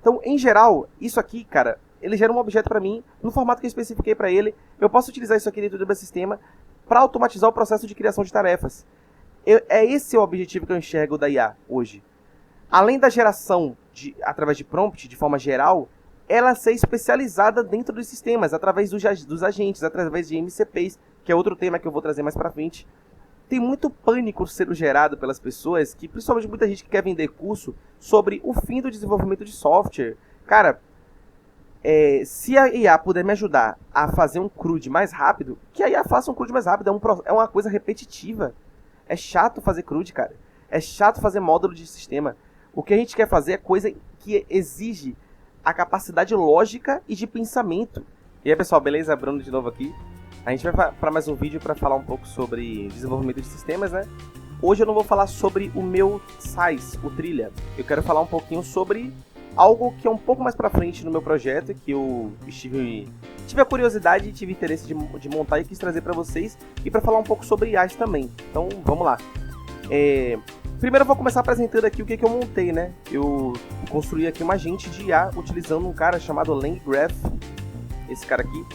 Então, em geral, isso aqui, cara, ele gera um objeto para mim, no formato que eu especifiquei para ele. Eu posso utilizar isso aqui dentro do meu sistema para automatizar o processo de criação de tarefas. É esse o objetivo que eu enxergo da IA hoje. Além da geração através de prompt, de forma geral, ela ser especializada dentro dos sistemas, através dos agentes, através de MCPs, que é outro tema que eu vou trazer mais para frente. Tem muito pânico sendo gerado pelas pessoas, que principalmente muita gente que quer vender curso, sobre o fim do desenvolvimento de software. Cara, se a IA puder me ajudar a fazer um CRUD mais rápido, que a IA faça um CRUD mais rápido, é uma coisa repetitiva. É chato fazer CRUD, cara. É chato fazer módulo de sistema. O que a gente quer fazer é coisa que exige a capacidade lógica e de pensamento. E aí, pessoal, beleza? Bruno de novo aqui. A gente vai para mais um vídeo para falar um pouco sobre desenvolvimento de sistemas, né? Hoje eu não vou falar sobre o meu SaaS, o Trilha. Eu quero falar um pouquinho sobre algo que é um pouco mais para frente no meu projeto, que eu tive a curiosidade e tive interesse de montar e quis trazer para vocês, e para falar um pouco sobre IaaS também. Então, vamos lá. Primeiro eu vou começar apresentando aqui o que eu montei, né? Eu construí aqui uma agente de IA utilizando um cara chamado LangGraph, esse cara aqui.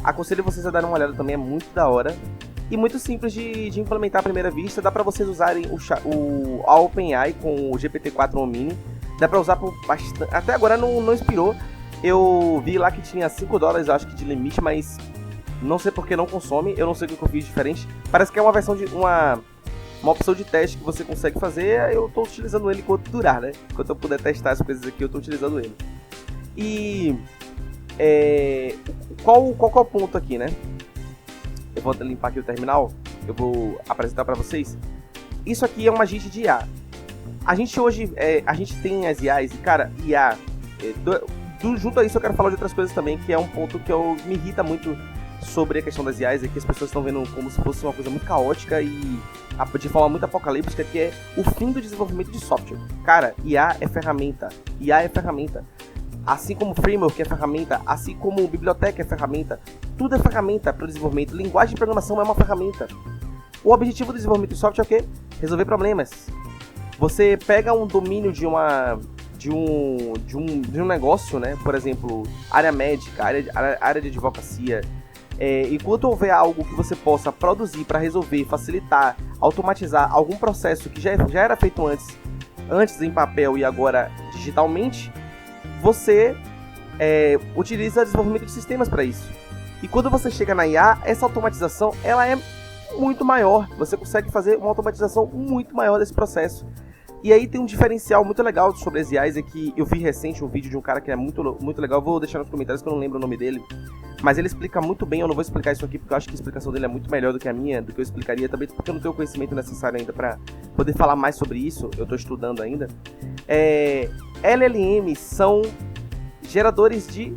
Aconselho vocês a darem uma olhada também, é muito da hora. E muito simples de implementar à primeira vista. Dá pra vocês usarem a OpenAI com o GPT-4 Omni. Dá pra usar por bastante... Até agora não expirou. Eu vi lá que tinha $5, acho que de limite, mas não sei por que não consome. Eu não sei o que eu fiz diferente. Parece que é uma versão de... uma opção de teste que você consegue fazer. Eu tô utilizando ele enquanto durar, né? Enquanto eu puder testar as coisas aqui, eu tô utilizando ele. E... qual é o ponto aqui, né? Eu vou limpar aqui o terminal. Eu vou apresentar para vocês. Isso aqui é uma agente de IA. A gente hoje a gente tem as IAs e, cara, IA junto a isso eu quero falar de outras coisas também, que é um ponto que me irrita muito sobre a questão das IAs, é que as pessoas estão vendo como se fosse uma coisa muito caótica e de forma muito apocalíptica, que é o fim do desenvolvimento de software. Cara, IA é ferramenta. IA é ferramenta. Assim como framework é ferramenta, assim como biblioteca é ferramenta, tudo é ferramenta para o desenvolvimento. Linguagem de programação é uma ferramenta. O objetivo do desenvolvimento de software é o quê? Resolver problemas. Você pega um domínio de um negócio, né? Por exemplo, área médica, área de advocacia. Enquanto houver algo que você possa produzir para resolver, facilitar, automatizar algum processo que já era feito antes em papel e agora digitalmente, você utiliza desenvolvimento de sistemas para isso. E quando você chega na IA, essa automatização ela é muito maior. Você consegue fazer uma automatização muito maior desse processo. E aí tem um diferencial muito legal sobre as IAs, é que eu vi recente um vídeo de um cara que é muito, muito legal. Vou deixar nos comentários que eu não lembro o nome dele. Mas ele explica muito bem. Eu não vou explicar isso aqui porque eu acho que a explicação dele é muito melhor do que a minha, do que eu explicaria também, porque eu não tenho o conhecimento necessário ainda para poder falar mais sobre isso. Eu estou estudando ainda. LLMs são geradores de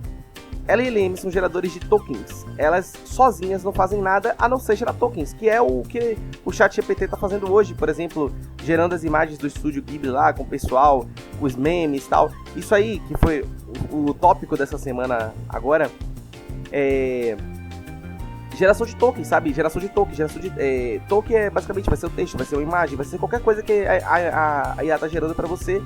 tokens. Elas sozinhas não fazem nada a não ser gerar tokens, que é o que o ChatGPT está fazendo hoje, por exemplo, gerando as imagens do estúdio Ghibli lá com o pessoal, os memes e tal. Isso aí, que foi o tópico dessa semana agora, geração de tokens, sabe? Geração de token é basicamente, vai ser o texto, vai ser uma imagem, vai ser qualquer coisa que a IA está gerando para você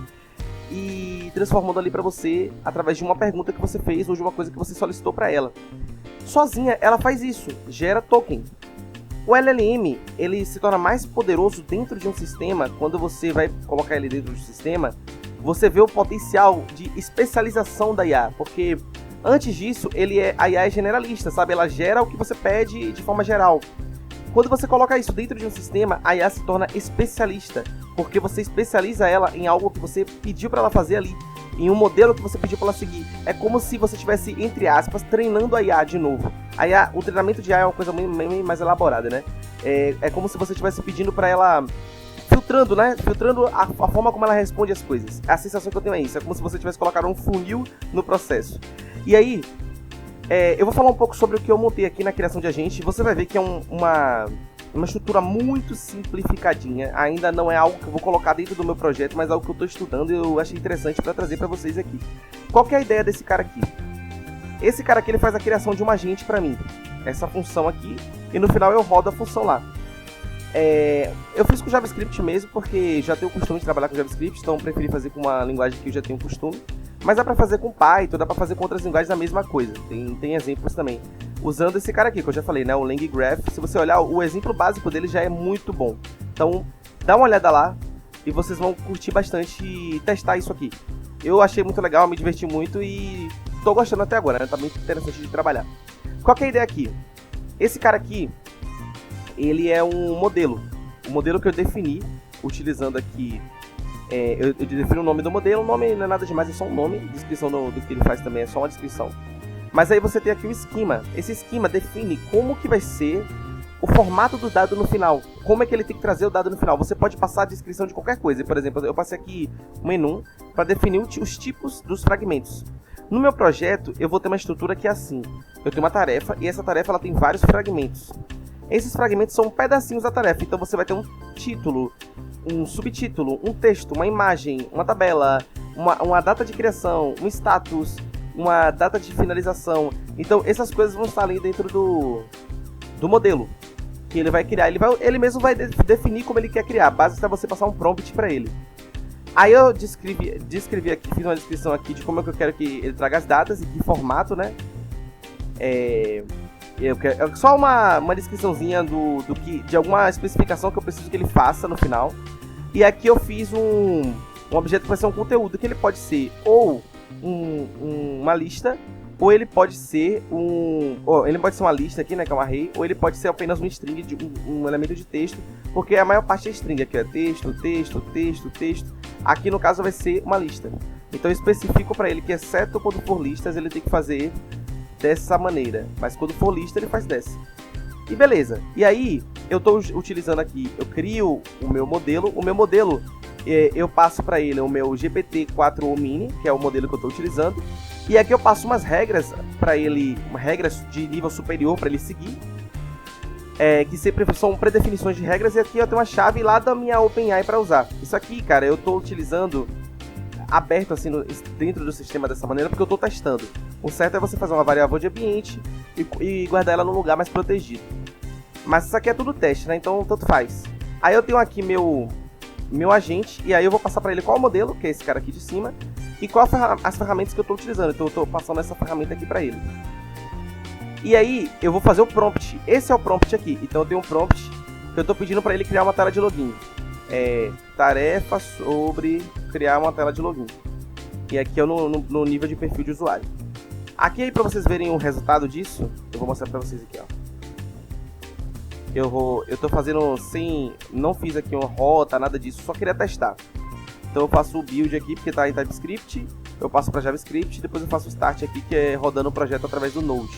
e transformando ali para você através de uma pergunta que você fez ou de uma coisa que você solicitou para ela. Sozinha, ela faz isso, gera token. O LLM, ele se torna mais poderoso dentro de um sistema. Quando você vai colocar ele dentro do sistema, você vê o potencial de especialização da IA, porque antes disso, a IA é generalista, sabe? Ela gera o que você pede de forma geral. Quando você coloca isso dentro de um sistema, a IA se torna especialista, porque você especializa ela em algo que você pediu para ela fazer ali, em um modelo que você pediu para ela seguir. É como se você estivesse, entre aspas, treinando a IA de novo. O treinamento de IA é uma coisa meio mais elaborada, né? É como se você estivesse pedindo para ela, filtrando, né? Filtrando a forma como ela responde as coisas. A sensação que eu tenho é isso, é como se você tivesse colocado um funil no processo. E aí, eu vou falar um pouco sobre o que eu montei aqui na criação de agente. Você vai ver que é uma estrutura muito simplificadinha. Ainda não é algo que eu vou colocar dentro do meu projeto, mas é algo que eu estou estudando e eu achei interessante para trazer para vocês aqui. Qual que é a ideia desse cara aqui? Esse cara aqui ele faz a criação de um agente para mim. Essa função aqui, e no final eu rodo a função lá. Eu fiz com JavaScript mesmo, porque já tenho o costume de trabalhar com JavaScript, então preferi fazer com uma linguagem que eu já tenho costume. Mas dá pra fazer com Python, dá pra fazer com outras linguagens a mesma coisa. Tem exemplos também. Usando esse cara aqui, que eu já falei, né? O LangGraph. Se você olhar, o exemplo básico dele já é muito bom. Então, dá uma olhada lá e vocês vão curtir bastante testar isso aqui. Eu achei muito legal, me diverti muito e tô gostando até agora, né? Tá muito interessante de trabalhar. Qual que é a ideia aqui? Esse cara aqui, ele é um modelo. O modelo que eu defini, utilizando aqui... eu defino o nome do modelo. O nome não é nada demais, é só um nome. A descrição do que ele faz também é só uma descrição. Mas aí você tem aqui o esquema. Esse esquema define como que vai ser o formato do dado no final. Como é que ele tem que trazer o dado no final. Você pode passar a descrição de qualquer coisa. Por exemplo, eu passei aqui um enum para definir os tipos dos fragmentos. No meu projeto, eu vou ter uma estrutura que é assim. Eu tenho uma tarefa e essa tarefa ela tem vários fragmentos. Esses fragmentos são pedacinhos da tarefa. Então você vai ter um título, um subtítulo, um texto, uma imagem, uma tabela, uma data de criação, um status, uma data de finalização. Então essas coisas vão estar ali dentro do modelo que ele vai criar. Ele mesmo vai definir como ele quer criar. Basta você passar um prompt para ele. Aí eu descrevi aqui, fiz uma descrição aqui de como é que eu quero que ele traga as datas e que formato, né? Só uma descriçãozinha de alguma especificação que eu preciso que ele faça no final. E aqui eu fiz um objeto que vai ser um conteúdo, que ele pode ser ou uma lista, ou ele pode ser uma lista aqui, né, que é um array, ou ele pode ser apenas um string, um elemento de texto, porque a maior parte é string, aqui é texto, texto, texto, texto. Aqui no caso vai ser uma lista. Então eu especifico para ele que, exceto quando for listas, ele tem que fazer dessa maneira, mas quando for lista ele faz dessa. E beleza. E aí eu estou utilizando aqui, eu crio o meu modelo. Eu passo para ele o meu GPT-4o Mini, que é o modelo que eu estou utilizando. E aqui eu passo umas regras para ele, regras de nível superior para ele seguir, que sempre são predefinições de regras. E aqui eu tenho uma chave lá da minha OpenAI para usar. Isso aqui, cara, eu estou utilizando aberto assim dentro do sistema dessa maneira porque eu estou testando. O certo é você fazer uma variável de ambiente e guardar ela num lugar mais protegido. Mas isso aqui é tudo teste, né? Então tanto faz. Aí eu tenho aqui meu agente, e aí eu vou passar para ele qual o modelo, que é esse cara aqui de cima, e qual as ferramentas que eu estou utilizando. Então eu estou passando essa ferramenta aqui para ele. E aí eu vou fazer o prompt. Esse é o prompt aqui. Então eu tenho um prompt que eu estou pedindo para ele criar uma tela de login. Tarefa sobre criar uma tela de login. E aqui é no nível de perfil de usuário. Aqui aí para vocês verem o resultado disso, eu vou mostrar para vocês aqui, ó. Eu tô fazendo sem, não fiz aqui uma rota, nada disso, só queria testar. Então eu faço o build aqui porque tá em TypeScript, eu passo para JavaScript, depois eu faço o start aqui que é rodando o projeto através do Node.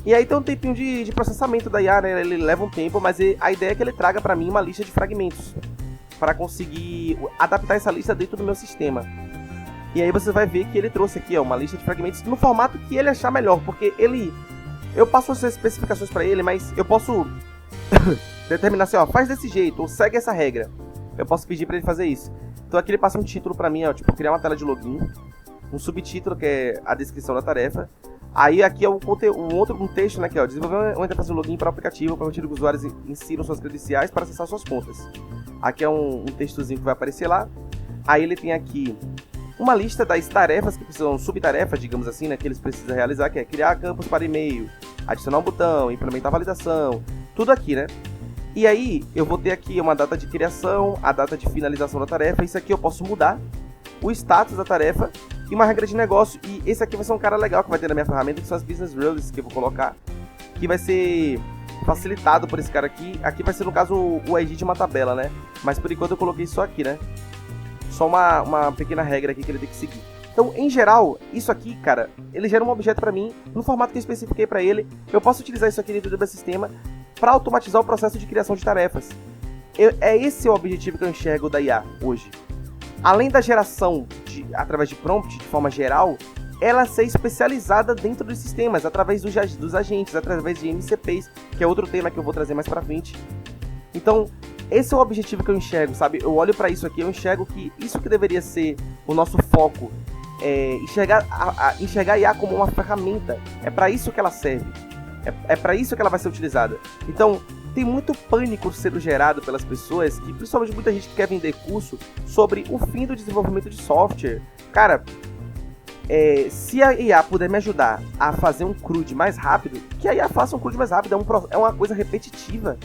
E aí tem um tempinho de processamento da IA, né? Ele leva um tempo, mas a ideia é que ele traga para mim uma lista de fragmentos para conseguir adaptar essa lista dentro do meu sistema. E aí você vai ver que ele trouxe aqui, ó, uma lista de fragmentos no formato que ele achar melhor, porque eu passo essas especificações para ele, mas eu posso determinar assim, ó, faz desse jeito, ou segue essa regra. Eu posso pedir para ele fazer isso. Então aqui ele passa um título para mim, ó, tipo, criar uma tela de login, um subtítulo que é a descrição da tarefa. Aí aqui é um texto, né, que é, desenvolver uma interface de login para o aplicativo, para permitir que os usuários insiram suas credenciais para acessar suas contas. Aqui é um textozinho que vai aparecer lá. Aí ele tem aqui uma lista das tarefas que precisam, subtarefas, digamos assim, né, que eles precisam realizar, que é criar campos para e-mail, adicionar um botão, implementar a validação, tudo aqui, né? E aí eu vou ter aqui uma data de criação, a data de finalização da tarefa. Isso aqui eu posso mudar, o status da tarefa e uma regra de negócio. E esse aqui vai ser um cara legal que vai ter na minha ferramenta, que são as business rules que eu vou colocar, que vai ser facilitado por esse cara aqui. Aqui vai ser, no caso, o ID de uma tabela, né? Mas por enquanto eu coloquei só aqui, né? Só uma pequena regra aqui que ele tem que seguir. Então, em geral, isso aqui, cara, ele gera um objeto para mim, no formato que eu especifiquei para ele. Eu posso utilizar isso aqui dentro do meu sistema para automatizar o processo de criação de tarefas. É esse o objetivo que eu enxergo da IA hoje. Além da geração através de prompt, de forma geral, ela ser especializada dentro dos sistemas, através dos agentes, através de MCPs, que é outro tema que eu vou trazer mais para frente. Então, esse é o objetivo que eu enxergo, sabe? Eu olho para isso aqui, eu enxergo que isso que deveria ser o nosso foco, enxergar a IA como uma ferramenta. É para isso que ela serve. É para isso que ela vai ser utilizada. Então, tem muito pânico sendo gerado pelas pessoas, principalmente muita gente que quer vender curso, sobre o fim do desenvolvimento de software. Cara, se a IA puder me ajudar a fazer um CRUD mais rápido, que a IA faça um CRUD mais rápido. É uma coisa repetitiva.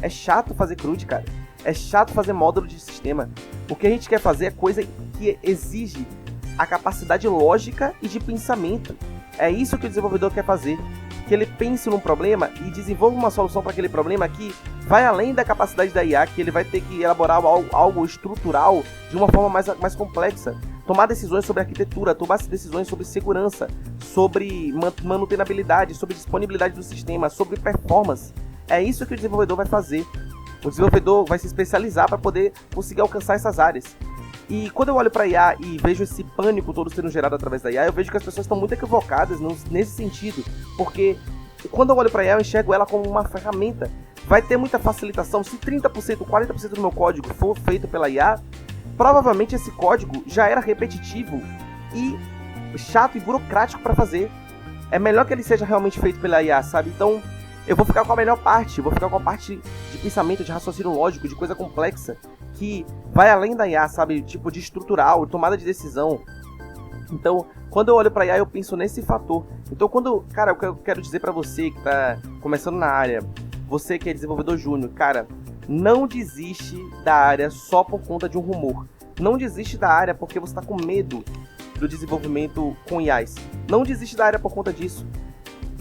É chato fazer CRUD, cara. É chato fazer módulo de sistema. O que a gente quer fazer é coisa que exige a capacidade lógica e de pensamento. É isso que o desenvolvedor quer fazer. Que ele pense num problema e desenvolva uma solução para aquele problema que vai além da capacidade da IA, que ele vai ter que elaborar algo estrutural de uma forma mais complexa. Tomar decisões sobre arquitetura, tomar decisões sobre segurança, sobre manutenabilidade, sobre disponibilidade do sistema, sobre performance. É isso que o desenvolvedor vai fazer. O desenvolvedor vai se especializar para poder conseguir alcançar essas áreas. E quando eu olho para a IA e vejo esse pânico todo sendo gerado através da IA, eu vejo que as pessoas estão muito equivocadas nesse sentido. Porque quando eu olho para a IA, eu enxergo ela como uma ferramenta. Vai ter muita facilitação. Se 30%, 40% do meu código for feito pela IA, provavelmente esse código já era repetitivo e chato e burocrático para fazer. É melhor que ele seja realmente feito pela IA, sabe? Então, eu vou ficar com a melhor parte. Eu vou ficar com a parte de pensamento, de raciocínio lógico, de coisa complexa, que vai além da IA, sabe? Tipo, de estrutural, tomada de decisão. Então, quando eu olho para IA, eu penso nesse fator. Então, cara, o que eu quero dizer para você que tá começando na área, você que é desenvolvedor júnior, cara, não desiste da área só por conta de um rumor. Não desiste da área porque você está com medo do desenvolvimento com IAs. Não desiste da área por conta disso.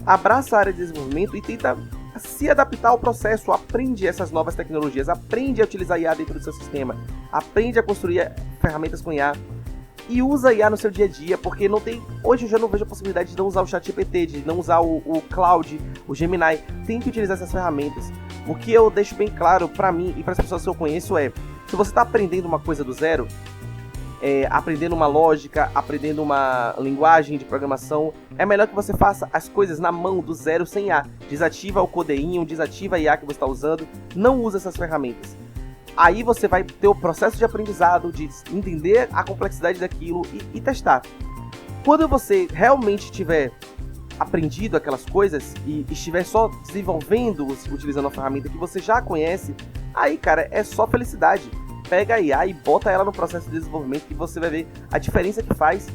Abraça a área de desenvolvimento e tenta se adaptar ao processo. Aprende essas novas tecnologias. Aprende a utilizar IA dentro do seu sistema. Aprende a construir ferramentas com IA. E usa IA no seu dia a dia, porque não tem... Hoje eu já não vejo a possibilidade de não usar o ChatGPT, de não usar o Cloud, o Gemini. Tem que utilizar essas ferramentas. O que eu deixo bem claro pra mim e para as pessoas que eu conheço é: se você está aprendendo uma coisa do zero, aprendendo uma lógica, aprendendo uma linguagem de programação, é melhor que você faça as coisas na mão, do zero, sem IA. Desativa o codeinho, desativa a IA que você está usando, não usa essas ferramentas. Aí você vai ter o processo de aprendizado, de entender a complexidade daquilo e testar. Quando você realmente tiver aprendido aquelas coisas e estiver só desenvolvendo, utilizando a ferramenta que você já conhece, aí, cara, é só felicidade. Pega a IA e bota ela no processo de desenvolvimento que você vai ver a diferença que faz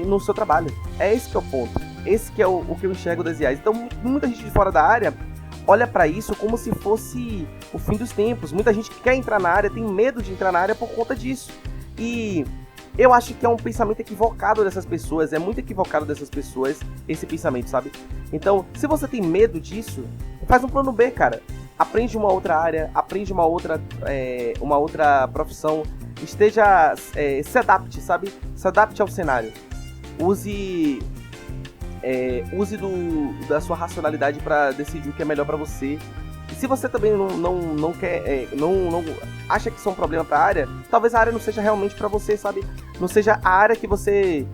no seu trabalho. É esse que é o ponto. Esse que é o que eu enxergo das IAs. Então, muita gente de fora da área olha para isso como se fosse o fim dos tempos. Muita gente que quer entrar na área tem medo de entrar na área por conta disso. E eu acho que é um pensamento equivocado dessas pessoas, é muito equivocado dessas pessoas esse pensamento, sabe? Então, se você tem medo disso, faz um plano B, cara. Aprende uma outra área, aprende uma outra profissão, se adapte, sabe? Se adapte ao cenário. Use da sua racionalidade para decidir o que é melhor para você. E se você também não quer, não acha que isso é um problema para a área, talvez a área não seja realmente para você, sabe? Não seja a área que você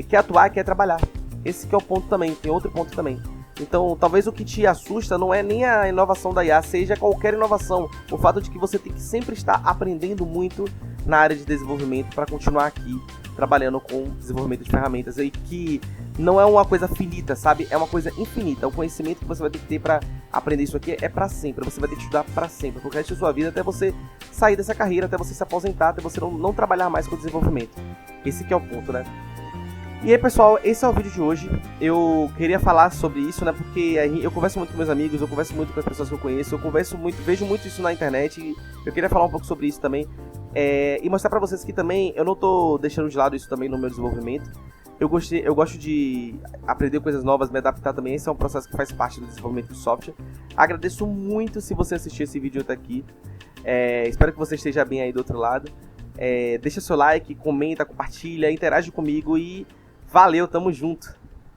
quer atuar, quer trabalhar. Esse que é o ponto também, tem outro ponto também. Então, talvez o que te assusta não é nem a inovação da IA, seja qualquer inovação. O fato de que você tem que sempre estar aprendendo muito na área de desenvolvimento para continuar aqui trabalhando com desenvolvimento de ferramentas. E que não é uma coisa finita, sabe? É uma coisa infinita. O conhecimento que você vai ter que ter para aprender isso aqui é para sempre. Você vai ter que estudar para sempre, pro resto da sua vida, até você sair dessa carreira, até você se aposentar, até você não trabalhar mais com desenvolvimento. Esse que é o ponto, né? E aí, pessoal, esse é o vídeo de hoje. Eu queria falar sobre isso, né? Porque eu converso muito com meus amigos, eu converso muito com as pessoas que eu conheço, vejo muito isso na internet. E eu queria falar um pouco sobre isso também. E mostrar pra vocês que também eu não tô deixando de lado isso também no meu desenvolvimento. Eu gosto de aprender coisas novas, me adaptar também. Esse é um processo que faz parte do desenvolvimento do software. Agradeço muito se você assistiu esse vídeo até aqui. Espero que você esteja bem aí do outro lado. Deixa seu like, comenta, compartilha, interage comigo e valeu, tamo junto!